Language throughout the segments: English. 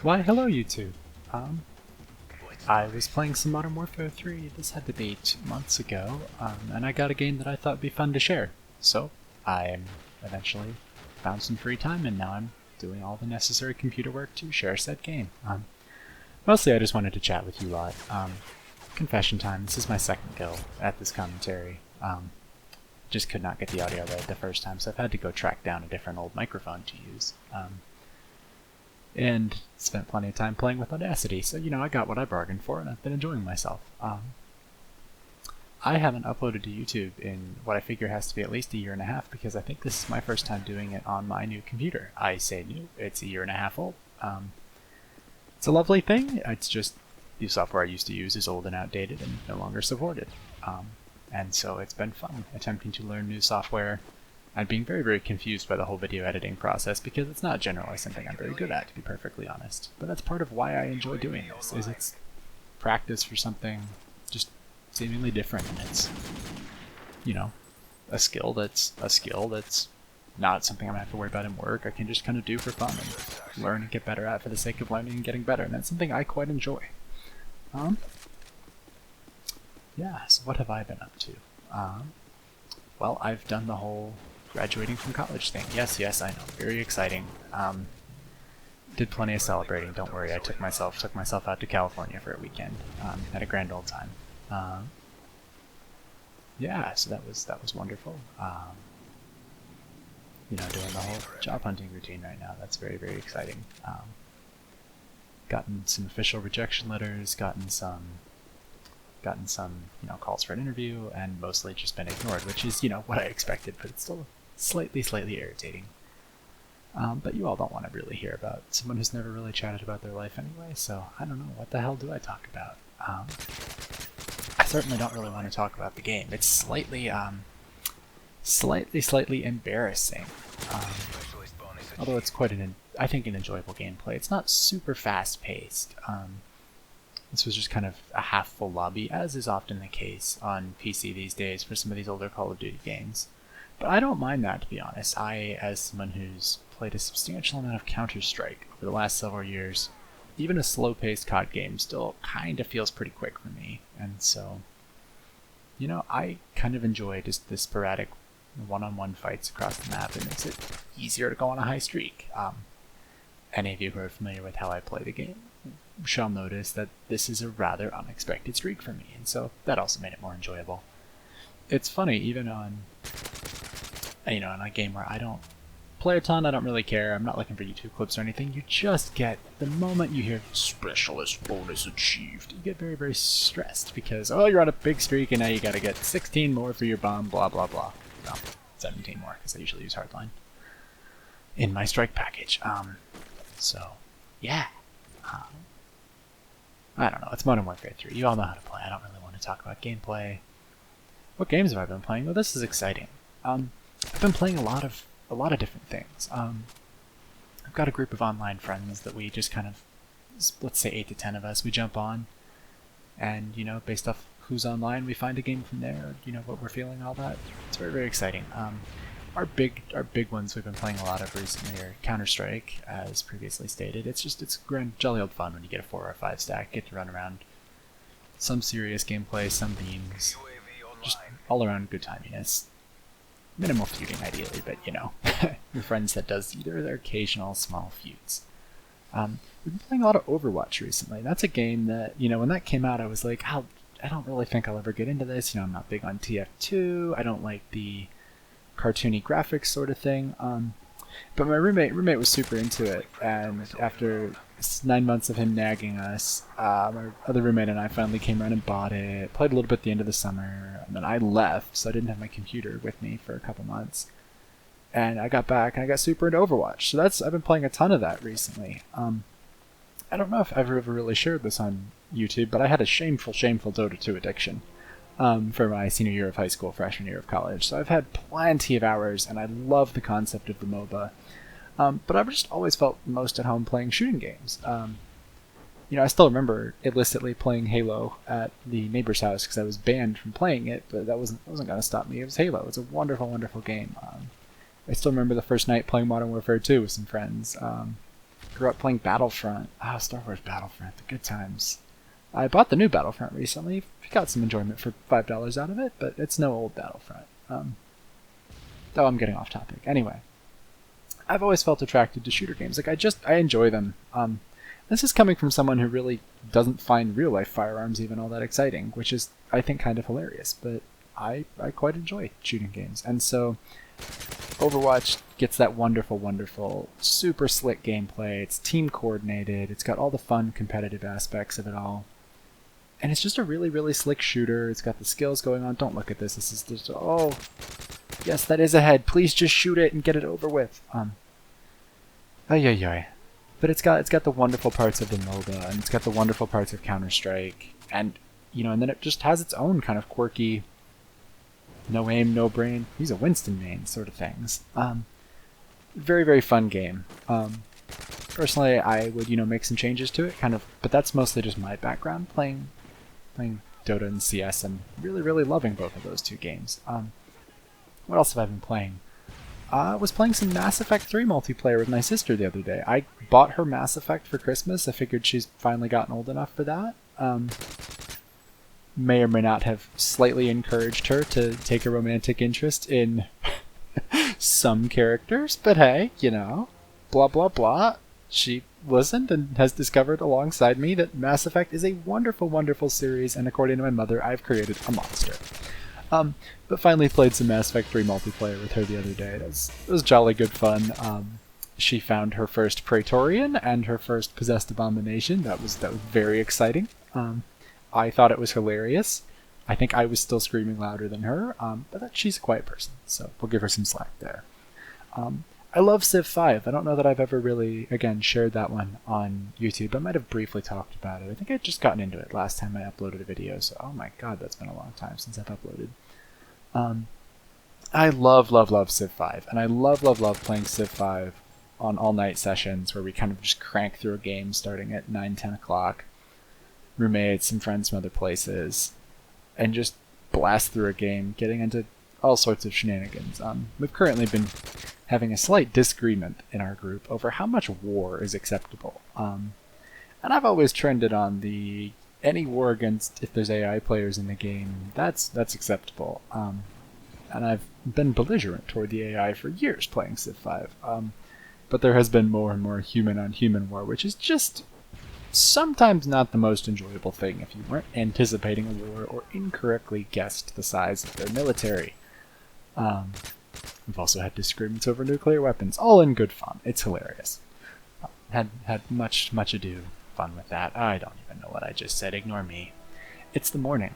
Why, hello, you two. Um, I was playing some Modern Warfare 3. This had to be 2 months ago, and I got a game that I thought would be fun to share. So I eventually found some free time, and now I'm doing all the necessary computer work to share said game. Mostly, I just wanted to chat with you lot. Confession time. This is my second go at this commentary. Just could not get the audio right the first time, so I've had to go track down a different old microphone to use. And spent plenty of time playing with Audacity, so I got what I bargained for, and I've been enjoying myself. I haven't uploaded to YouTube in what I figure has to be at least a year and a half, because I think this is my first time doing it on my new computer. I say new, it's a year and a half old. It's a lovely thing, it's just the software I used to use is old and outdated and no longer supported. And so it's been fun attempting to learn new software and being very, very confused by the whole video editing process, because it's not generally something I'm very good at, to be perfectly honest. But that's part of why I enjoy doing this, is it's practice for something just seemingly different, and it's, a skill that's not something I'm gonna have to worry about in work. I can just kind of do for fun and learn and get better at for the sake of learning and getting better, and that's something I quite enjoy. Yeah, so what have I been up to? Well, I've done the whole graduating from college thing. Yes, I know, very exciting. Did plenty of celebrating, don't worry. I took myself out to California for a weekend. Had a grand old time. Yeah, so that was wonderful. Doing the whole job hunting routine right now. That's very, very exciting. Gotten some official rejection letters, gotten some calls for an interview, and mostly just been ignored, which is what I expected, but it's still slightly irritating. But you all don't want to really hear about someone who's never really chatted about their life anyway, so I don't know, what the hell do I talk about? I certainly don't really want to talk about the game. It's slightly embarrassing. Although it's quite I think an enjoyable gameplay. It's not super fast-paced. This was just kind of a half-full lobby, as is often the case on PC these days for some of these older Call of Duty games. But I don't mind that, to be honest. I, as someone who's played a substantial amount of Counter-Strike over the last several years, even a slow-paced COD game still kind of feels pretty quick for me. And so, I kind of enjoy just the sporadic one-on-one fights across the map. It makes it easier to go on a high streak. Any of you who are familiar with how I play the game shall notice that this is a rather unexpected streak for me, and so that also made it more enjoyable. It's funny, even on in a game where I don't play a ton, I don't really care, I'm not looking for YouTube clips or anything, you just get, the moment you hear specialist bonus achieved, you get very, very stressed, because, oh, you're on a big streak and now you gotta get 16 more for your bomb, blah blah blah. Well, 17 more, because I usually use hardline in my strike package. So yeah. I don't know, it's Modern Warfare 3. You all know how to play. I don't really want to talk about gameplay. What games have I been playing? Well, this is exciting. I've been playing a lot of different things. I've got a group of online friends that we just kind of, let's say 8 to 10 of us, we jump on, and based off who's online, we find a game from there, what we're feeling, all that. It's very, very exciting. Our big ones we've been playing a lot of recently are Counter-Strike, as previously stated. It's grand, jolly old fun when you get a 4 or 5 stack, get to run around. Some serious gameplay, some beams, just all around good timiness. Minimal feuding ideally, but your friends that does either their occasional small feuds. We've been playing a lot of Overwatch recently. That's a game that, when that came out, I was like, I don't really think I'll ever get into this. I'm not big on TF2. I don't like the cartoony graphics sort of thing, but my roommate was super into it, and after 9 months of him nagging us, my other roommate and I finally came around and bought it, played a little bit at the end of the summer, and then I left, so I didn't have my computer with me for a couple months, and I got back and I got super into Overwatch, so I've been playing a ton of that recently. I don't know if I've ever really shared this on YouTube, but I had a shameful Dota 2 addiction. For my senior year of high school, freshman year of college. So I've had plenty of hours, and I love the concept of the MOBA. But I've just always felt most at home playing shooting games. I still remember illicitly playing Halo at the neighbor's house because I was banned from playing it, but that wasn't going to stop me. It was Halo. It was a wonderful, wonderful game. I still remember the first night playing Modern Warfare 2 with some friends. Grew up playing Battlefront. Ah, Star Wars Battlefront, the good times. I bought the new Battlefront recently. Got some enjoyment for $5 out of it, but it's no old Battlefront. Though I'm getting off topic. Anyway, I've always felt attracted to shooter games. Like I enjoy them. This is coming from someone who really doesn't find real life firearms even all that exciting, which is I think kind of hilarious. But I quite enjoy shooting games, and so Overwatch gets that wonderful, wonderful, super slick gameplay. It's team coordinated. It's got all the fun competitive aspects of it all. And it's just a really, really slick shooter. It's got the skills going on. Don't look at this. This is just, oh, yes, that is a head. Please just shoot it and get it over with. But it's got the wonderful parts of the MOBA, and it's got the wonderful parts of Counter-Strike, and and then it just has its own kind of quirky, no aim, no brain. He's a Winston main sort of things. Very, very fun game. Personally, I would make some changes to it, but that's mostly just my background playing Dota and CS, and really, really loving both of those two games. What else have I been playing? I was playing some Mass Effect 3 multiplayer with my sister the other day. I bought her Mass Effect for Christmas. I figured she's finally gotten old enough for that. May or may not have slightly encouraged her to take a romantic interest in some characters, but hey, blah blah blah. She listened and has discovered alongside me that Mass Effect is a wonderful, wonderful series, and according to my mother, I've created a monster. But finally played some Mass Effect 3 multiplayer with her the other day. It was jolly good fun. She found her first Praetorian and her first Possessed Abomination. That was very exciting. I thought it was hilarious. I think I was still screaming louder than her, but she's a quiet person, so we'll give her some slack there. I love Civ 5. I don't know that I've ever really, again, shared that one on YouTube. I might have briefly talked about it. I think I'd just gotten into it last time I uploaded a video, so oh my god, that's been a long time since I've uploaded. I love Civ 5, and I love playing Civ 5 on all-night sessions where we kind of just crank through a game starting at 9, 10 o'clock. Roommates, some friends from other places, and just blast through a game, getting into all sorts of shenanigans. We've currently been having a slight disagreement in our group over how much war is acceptable. And I've always trended on the any war against if there's AI players in the game, that's acceptable. And I've been belligerent toward the AI for years playing Civ 5. But there has been more and more human-on-human war, which is just sometimes not the most enjoyable thing if you weren't anticipating a war or incorrectly guessed the size of their military. We've also had disagreements over nuclear weapons, all in good fun. It's hilarious. Had much ado fun with that. I don't even know what I just said. Ignore me. It's the morning.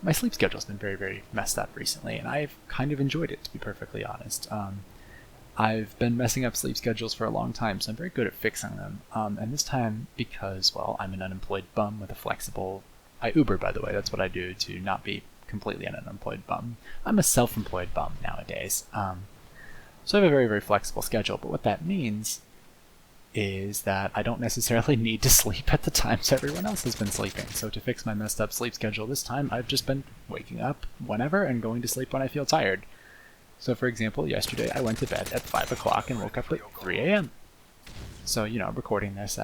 My sleep schedule's been very, very messed up recently, and I've kind of enjoyed it, to be perfectly honest. I've been messing up sleep schedules for a long time, so I'm very good at fixing them. And this time, because, well, I'm an unemployed bum with a flexible... I Uber, by the way. That's what I do to not be completely an unemployed bum. I'm a self-employed bum nowadays. So I have a very, very flexible schedule, but what that means is that I don't necessarily need to sleep at the times everyone else has been sleeping. So to fix my messed up sleep schedule this time, I've just been waking up whenever and going to sleep when I feel tired. So for example, yesterday I went to bed at 5 o'clock and woke up at 3 a.m. So, recording this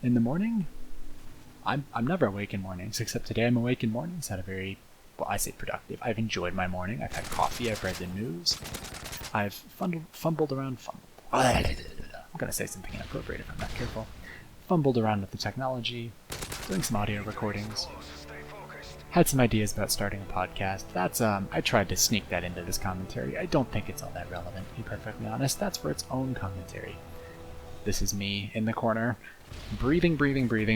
in the morning, I'm never awake in mornings, except today I'm awake in mornings. Had a very, well, I say productive. I've enjoyed my morning. I've had coffee. I've read the news. I've fumbled around. I'm going to say something inappropriate if I'm not careful. Fumbled around with the technology, doing some audio recordings. Had some ideas about starting a podcast. That's, I tried to sneak that into this commentary. I don't think it's all that relevant, to be perfectly honest. That's for its own commentary. This is me in the corner, breathing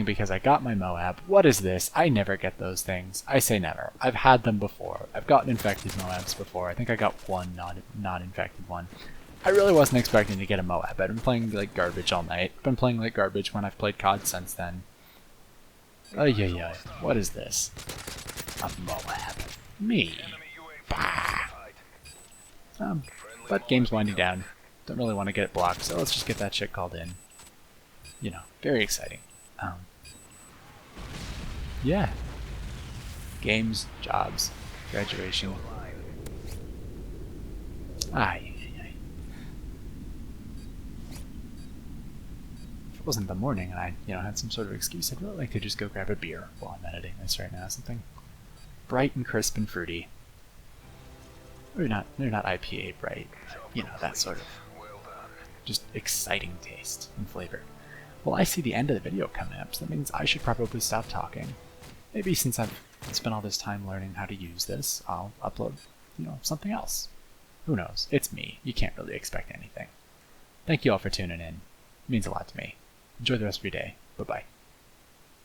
because I got my Moab. What is this? I never get those things. I say never. I've had them before. I've gotten infected Moabs before. I think I got one non-infected one. I really wasn't expecting to get a Moab. I've been playing like garbage all night. Been playing like garbage when I've played COD since then. What is this? A Moab. Me. Bah. But game's winding down. Don't really want to get it blocked, so let's just get that shit called in. Very exciting. Yeah. Games, jobs, graduation. wasn't the morning and I, had some sort of excuse, I'd really like to just go grab a beer while I'm editing this right now. Something bright and crisp and fruity. Or not IPA bright, that sort of just exciting taste and flavor. Well, I see the end of the video coming up, so that means I should probably stop talking. Maybe since I've spent all this time learning how to use this, I'll upload, something else. Who knows? It's me. You can't really expect anything. Thank you all for tuning in. It means a lot to me. Enjoy the rest of your day. Bye-bye.